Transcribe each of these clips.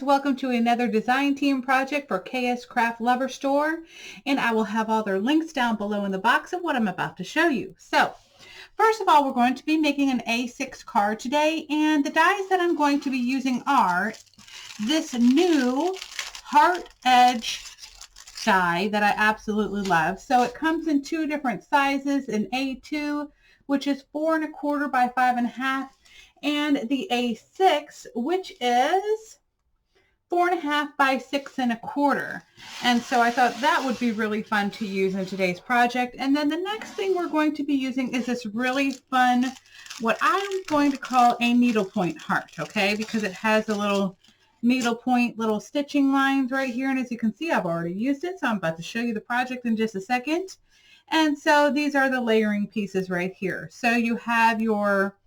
welcome to another design team project for KSCraft Lover Store, and I will have all their links down below in the box of what I'm about to show you. So, first of all, we're going to be making an A6 card today, and the dies that I'm going to be using are this new heart edge die that I absolutely love. So it comes in two different sizes, an A2, which is 4 1/4 by 5 1/2, and the A6, which is 4 1/2 by 6 1/4. And so I thought that would be really fun to use in today's project. And then the next thing we're going to be using is this really fun, what I'm going to call a needlepoint heart, okay? Because it has a little needlepoint little stitching lines right here. And as you can see, I've already used it. So I'm about to show you the project in just a second. And so these are the layering pieces right here. So you have your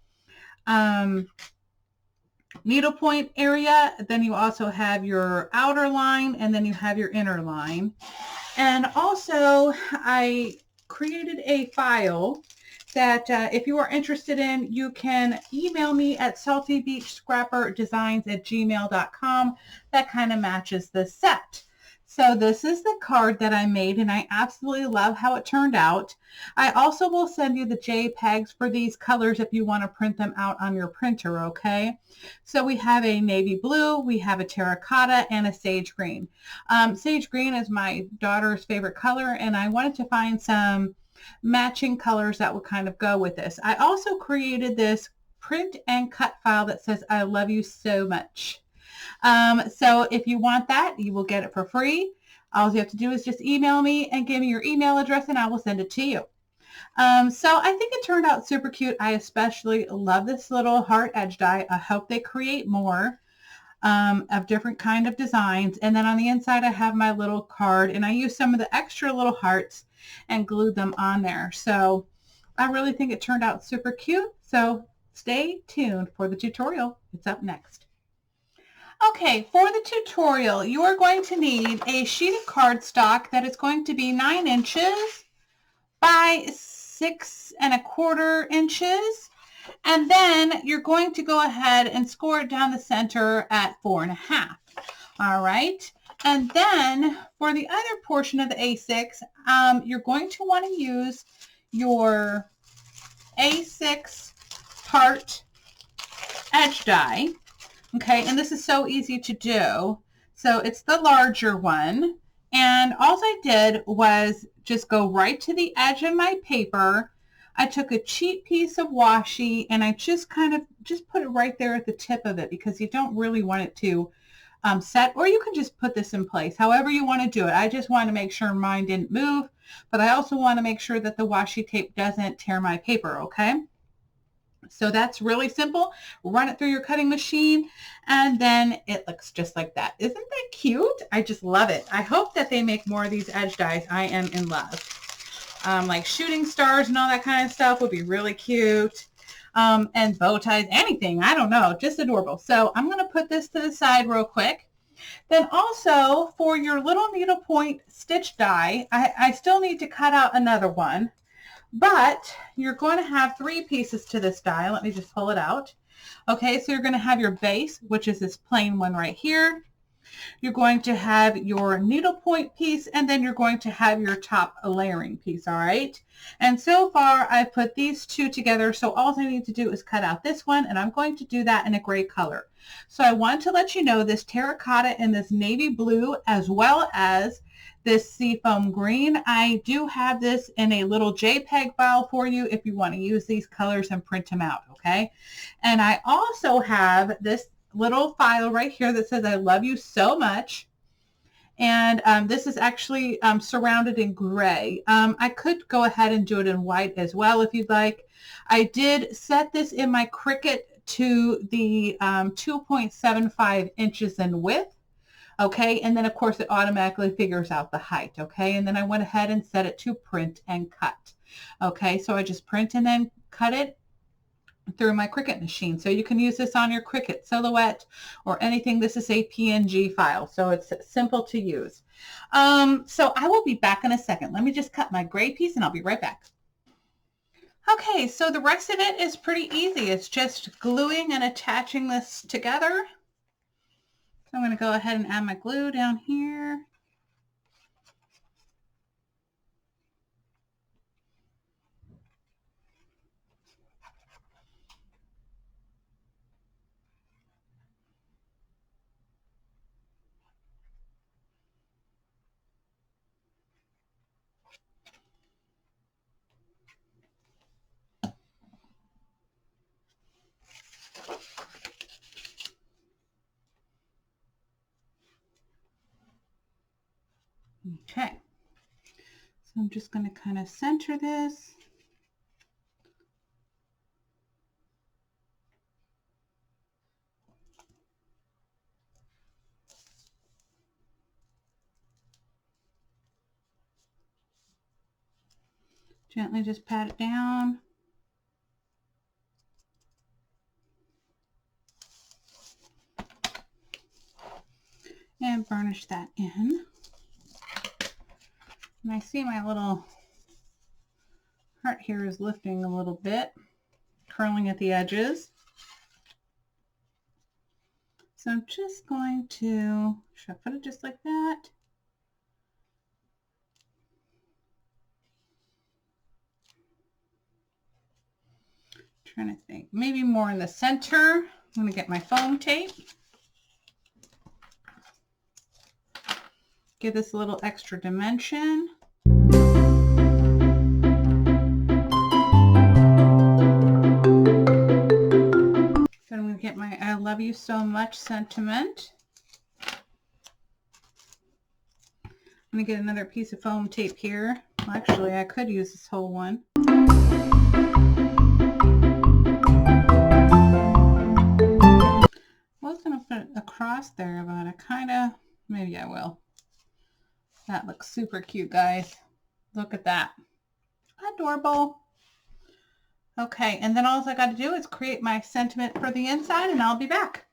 needlepoint area, then you also have your outer line, and then you have your inner line. And also I created a file that if you are interested in, you can email me at saltybeachscrapperdesigns@gmail.com. That kind of matches the set. So this is the card that I made, and I absolutely love how it turned out. I also will send you the JPEGs for these colors if you want to print them out on your printer, okay? So we have a navy blue, we have a terracotta, and a sage green. Sage green is my daughter's favorite color, and I wanted to find some matching colors that would kind of go with this. I also created this print and cut file that says, "I love you so much." So if you want that, you will get it for free. All you have to do is just email me and give me your email address and I will send it to you. So I think it turned out super cute. I especially love this little heart edge die. I hope they create more of different kind of designs. And then on the inside, I have my little card, and I used some of the extra little hearts and glued them on there. So I really think it turned out super cute. So stay tuned for the tutorial. It's up next. Okay, for the tutorial, you are going to need a sheet of cardstock that is going to be 9 inches by 6 1/4 inches. And then you're going to go ahead and score it down the center at 4 1/2. All right. And then for the other portion of the A6, you're going to want to use your A6 heart edge die. Okay, and this is so easy to do. So it's the larger one. And all I did was just go right to the edge of my paper. I took a cheap piece of washi and I just kind of put it right there at the tip of it because you don't really want it to set, or you can just put this in place however you want to do it. I just want to make sure mine didn't move, but I also want to make sure that the washi tape doesn't tear my paper, okay? So that's really simple. Run it through your cutting machine and then it looks just like that. Isn't that cute? I just love it. I hope that they make more of these edge dies. I am in love. Like shooting stars and all that kind of stuff would be really cute. And bow ties, anything. I don't know. Just adorable. So I'm going to put this to the side real quick. Then also for your little needlepoint stitch die, I still need to cut out another one. But you're going to have 3 pieces to this die. Let me just pull it out. Okay, so you're going to have your base, which is this plain one right here. You're going to have your needlepoint piece, and then you're going to have your top layering piece, all right? And so far, I've put these two together, so all I need to do is cut out this one, and I'm going to do that in a gray color. So I want to let you know this terracotta and this navy blue, as well as this seafoam green, I do have this in a little JPEG file for you if you want to use these colors and print them out, okay? And I also have this little file right here that says, "I love you so much." And this is actually surrounded in gray. I could go ahead and do it in white as well if you'd like. I did set this in my Cricut to the 2.75 inches in width. Okay, and then of course it automatically figures out the height, okay? And then I went ahead and set it to print and cut. Okay, so I just print and then cut it through my Cricut machine. So you can use this on your Cricut Silhouette or anything. This is a PNG file, so it's simple to use. So I will be back in a second. Let me just cut my gray piece and I'll be right back. Okay, so the rest of it is pretty easy. It's just gluing and attaching this together. So I'm going to go ahead and add my glue down here. Okay, so I'm just going to kind of center this. Gently just pat it down. And burnish that in. And I see my little heart here is lifting a little bit, curling at the edges. So I'm just going to, should I put it just like that? Trying to think, maybe more in the center. I'm going to get my foam tape. Give this a little extra dimension. So I'm going to get my I love you so much sentiment. I'm going to get another piece of foam tape here. Well, actually, I could use this whole one. I was going to put it across there, but I kind of, maybe I will. That looks super cute, guys. Look at that. Adorable. Okay, and then all I got to do is create my sentiment for the inside, and I'll be back.